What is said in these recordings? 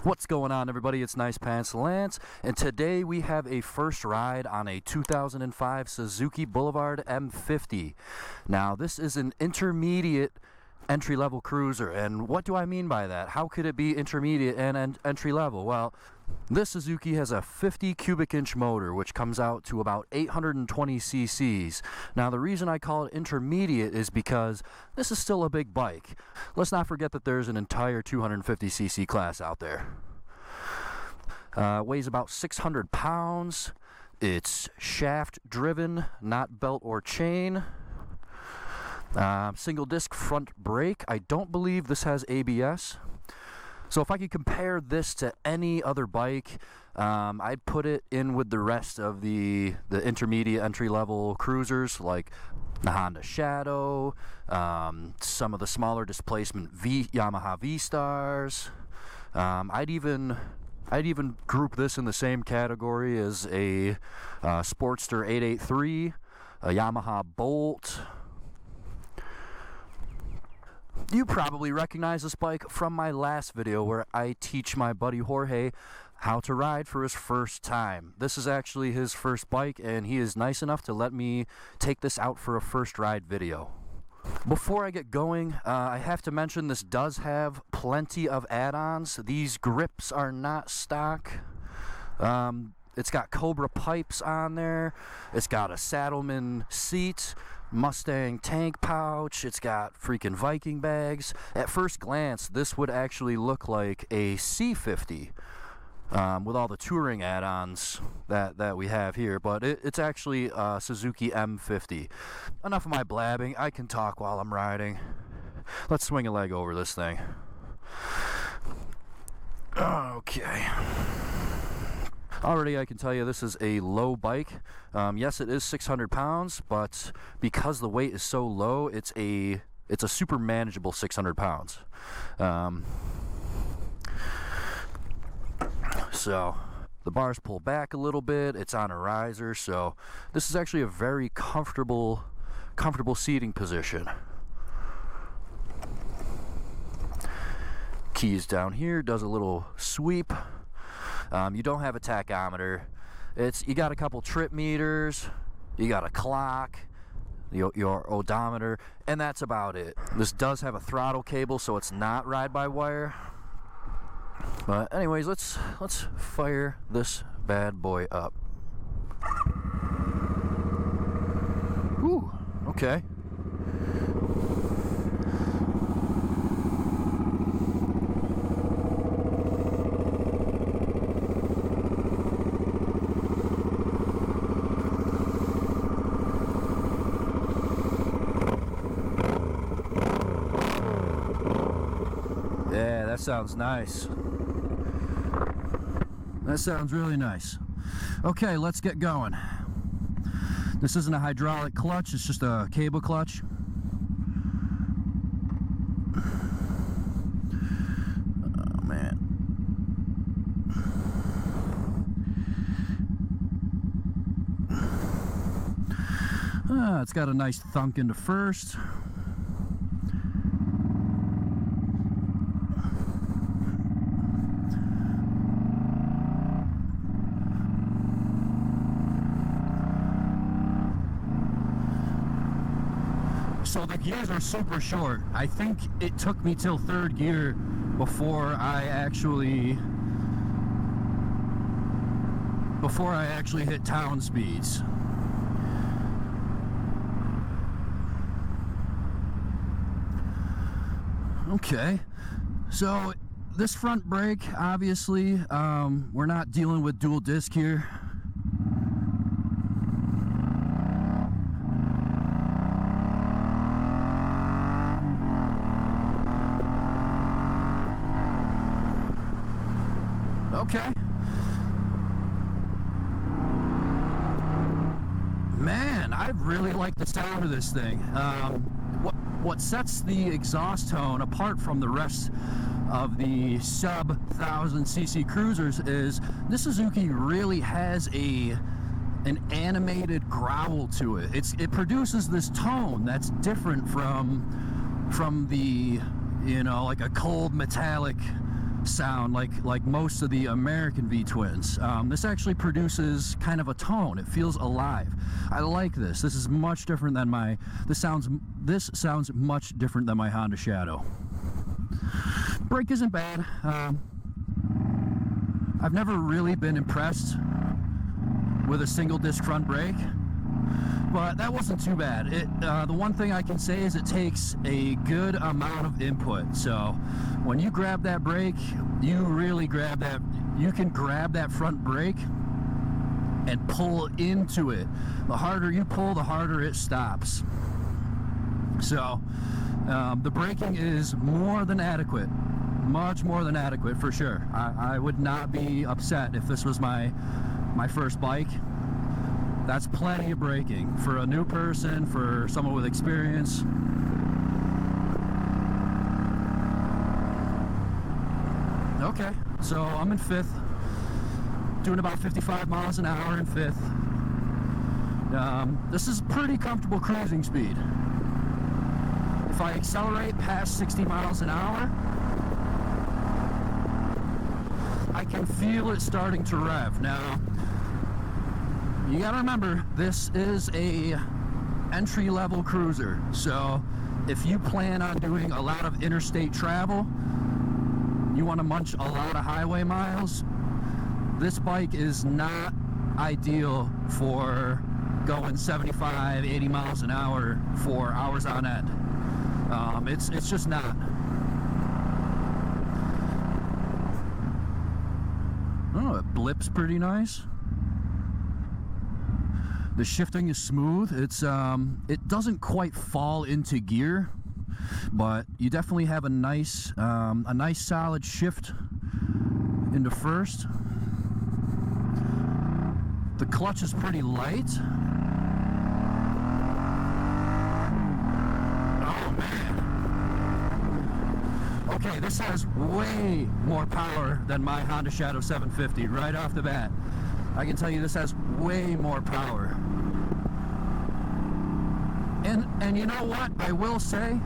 What's going on, everybody? It's Nice Pants Lance, and today we have a first ride on a 2005 Suzuki Boulevard M50. Now, this is an intermediate entry-level cruiser, and what do I mean by that? How could it be intermediate and entry-level? Well, this Suzuki has a 50 cubic inch motor, which comes out to about 820 cc's. Now, the reason I call it intermediate is because this is still a big bike. Let's not forget that there's an entire 250 cc class out there. Weighs about 600 pounds. It's shaft driven, not belt or chain. Single disc front brake. I don't believe this has ABS. So if I could compare this to any other bike, I'd put it in with the rest of the intermediate entry-level cruisers, like the Honda Shadow, some of the smaller displacement Yamaha V-Stars. I'd even group this in the same category as a Sportster 883, a Yamaha Bolt. You probably recognize this bike from my last video where I teach my buddy Jorge how to ride for his first time. This is actually his first bike, and he is nice enough to let me take this out for a first ride video. Before I get going, I have to mention this does have plenty of add-ons. These grips are not stock. It's got Cobra pipes on there. It's got a Saddleman seat, Mustang tank pouch. It's got freaking Viking bags. At first glance, this would actually look like a C50 with all the touring add-ons that we have here, but it's actually a Suzuki M50. Enough of my blabbing. I can talk while I'm riding. Let's swing a leg over this thing. Okay. Already I can tell you this is a low bike. Yes, it is 600 pounds, but because the weight is so low, it's a super manageable 600 pounds. So the bars pull back a little bit. It's on a riser, so this is actually a very comfortable seating position. Keys down here, does a little sweep. You don't have a tachometer. You got a couple trip meters, you got a clock, your odometer, and that's about it. This does have a throttle cable, so it's not ride-by-wire. But anyways, let's fire this bad boy up. Ooh, okay. Yeah, that sounds nice. That sounds really nice. Okay, let's get going. This isn't a hydraulic clutch, it's just a cable clutch. Oh, man. It's got a nice thunk into first. So the gears are super short. I think it took me till third gear before I actually hit town speeds. Okay, so this front brake, obviously, we're not dealing with dual disc here. Okay. Man, I really like the sound of this thing. What sets the exhaust tone apart from the rest of the sub 1000 cc cruisers is this Suzuki really has an animated growl to it. It produces this tone that's different from the, you know, like a cold metallic sound like most of the American V-twins. This actually produces kind of a tone. It feels alive. I like this. This is much different than my, this sounds much different than my Honda Shadow. Brake isn't bad. I've never really been impressed with a single disc front brake, but that wasn't too bad. The one thing I can say is it takes a good amount of input. So when you grab that brake, you really grab that, you can grab that front brake and pull into it. The harder you pull, the harder it stops. So the braking is more than adequate, much more than adequate for sure. I would not be upset if this was my first bike. That's plenty of braking for a new person, for someone with experience. Okay, so I'm in 5th, doing about 55 miles an hour in 5th. This is pretty comfortable cruising speed. If I accelerate past 60 miles an hour, I can feel it starting to rev. Now, you gotta remember, this is a entry-level cruiser, so if you plan on doing a lot of interstate travel, you want to munch a lot of highway miles, this bike is not ideal for going 75, 80 miles an hour for hours on end. It's just not. Oh, it blips pretty nice. The shifting is smooth. It doesn't quite fall into gear, but you definitely have a nice solid shift into first. The clutch is pretty light. Oh man. Okay, this has way more power than my Honda Shadow 750 right off the bat. I can tell you this has way more power. And you know what? I will say,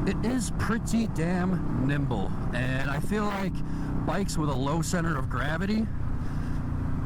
it is pretty damn nimble. And I feel like bikes with a low center of gravity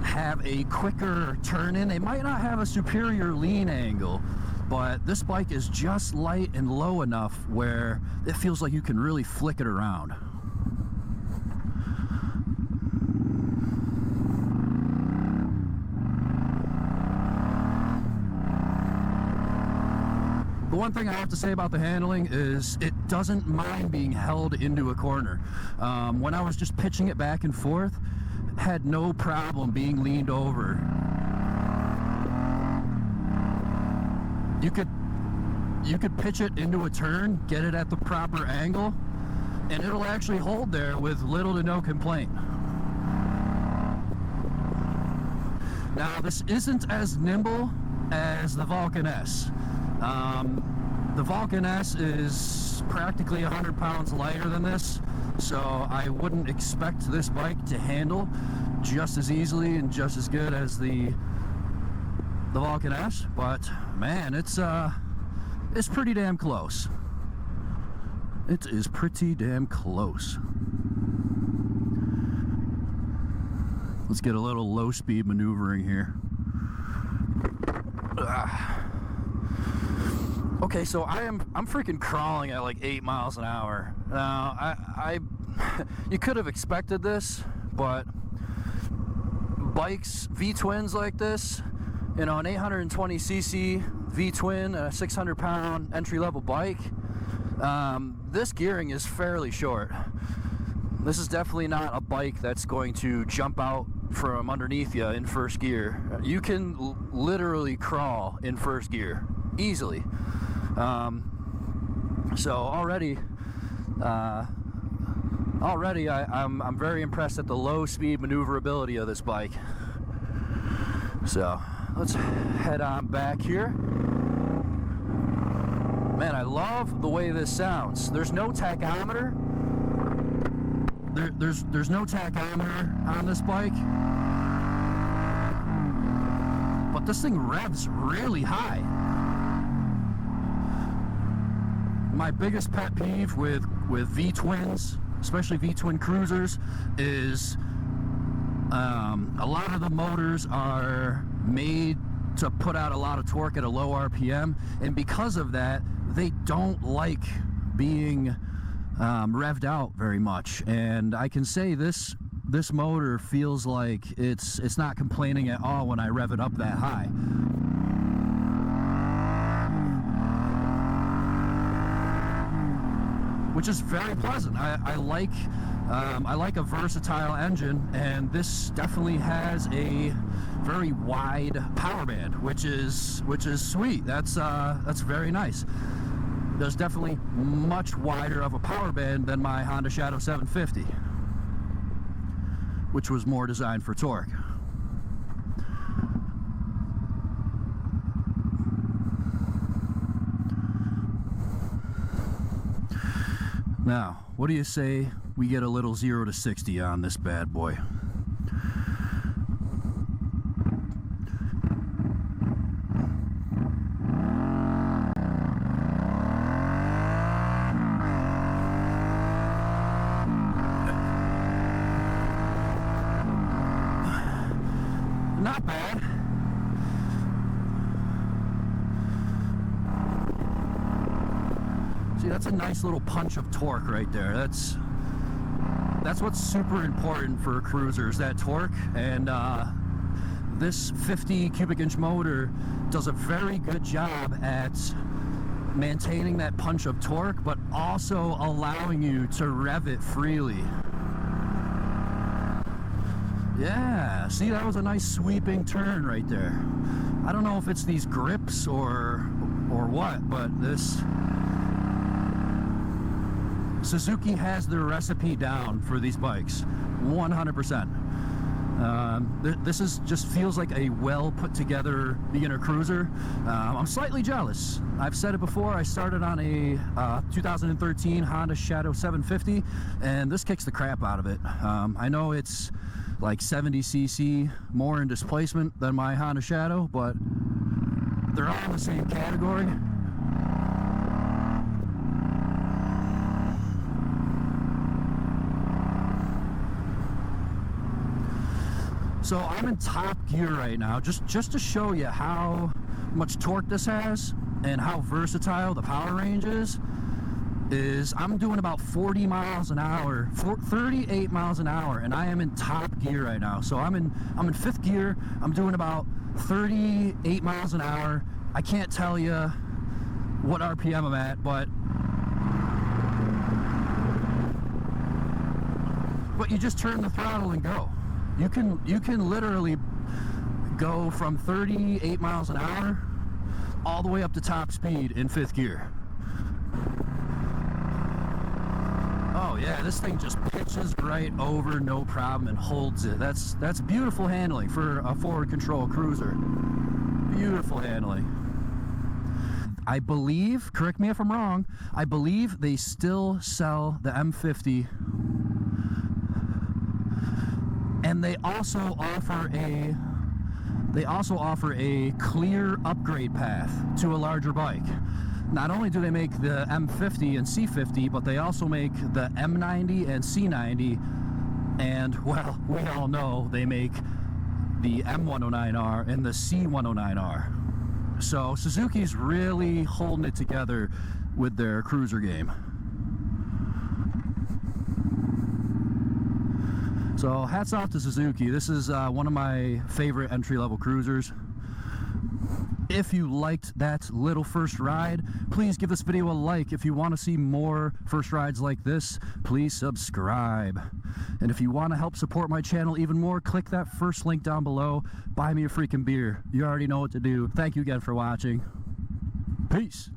have a quicker turn in. They might not have a superior lean angle, but this bike is just light and low enough where it feels like you can really flick it around. The one thing I have to say about the handling is it doesn't mind being held into a corner. When I was just pitching it back and forth, had no problem being leaned over. You could pitch it into a turn, get it at the proper angle, and it'll actually hold there with little to no complaint. Now, this isn't as nimble as the Vulcan S. The Vulcan S is practically 100 pounds lighter than this, so I wouldn't expect this bike to handle just as easily and just as good as the Vulcan S, but man, it's pretty damn close. It is pretty damn close. Let's get a little low speed maneuvering here. Okay, so I'm freaking crawling at like 8 miles an hour. Now, you could have expected this, but bikes, V-twins like this, you know, an 820cc V-twin, a 600-pound entry-level bike, this gearing is fairly short. This is definitely not a bike that's going to jump out from underneath you in first gear. You can literally crawl in first gear easily. So already I'm very impressed at the low speed maneuverability of this bike. So let's head on back here. Man, I love the way this sounds. There's no tachometer. There's no tachometer on this bike, but this thing revs really high. My biggest pet peeve with V-twins especially V-twin cruisers, is a lot of the motors are made to put out a lot of torque at a low RPM, and because of that, they don't like being revved out very much. And I can say this motor feels like it's not complaining at all when I rev it up that high. Which is very pleasant. I like a versatile engine, and this definitely has a very wide power band, which is sweet. That's very nice. There's definitely much wider of a power band than my Honda Shadow 750, which was more designed for torque. Now, what do you say we get a little 0 to 60 on this bad boy? Not bad. See, that's a nice little punch of torque right there. That's what's super important for cruisers, that torque. And this 50 cubic inch motor does a very good job at maintaining that punch of torque, but also allowing you to rev it freely. Yeah, see, that was a nice sweeping turn right there. I don't know if it's these grips or what, but this Suzuki has their recipe down for these bikes, 100%. This just feels like a well put together beginner cruiser. I'm slightly jealous. I've said it before, I started on a 2013 Honda Shadow 750, and this kicks the crap out of it. I know it's like 70 cc more in displacement than my Honda Shadow, but they're all in the same category. So I'm in top gear right now, just to show you how much torque this has and how versatile the power range is I'm doing about 40 miles an hour, 38 miles an hour, and I am in top gear right now. So I'm in fifth gear. I'm doing about 38 miles an hour. I can't tell you what RPM I'm at, but you just turn the throttle and go. You can literally go from 38 miles an hour all the way up to top speed in fifth gear. Oh yeah, this thing just pitches right over, no problem, and holds it. That's beautiful handling for a forward control cruiser. Beautiful handling. I believe, correct me if I'm wrong, I believe they still sell the M50, and they also offer a clear upgrade path to a larger bike. Not only do they make the M50 and C50, but they also make the M90 and C90, and, well, we all know they make the M109R and the C109R. So Suzuki's really holding it together with their cruiser game. So hats off to Suzuki. This is one of my favorite entry-level cruisers. If you liked that little first ride, please give this video a like. If you want to see more first rides like this, please subscribe. And if you want to help support my channel even more, click that first link down below. Buy me a freaking beer. You already know what to do. Thank you again for watching. Peace.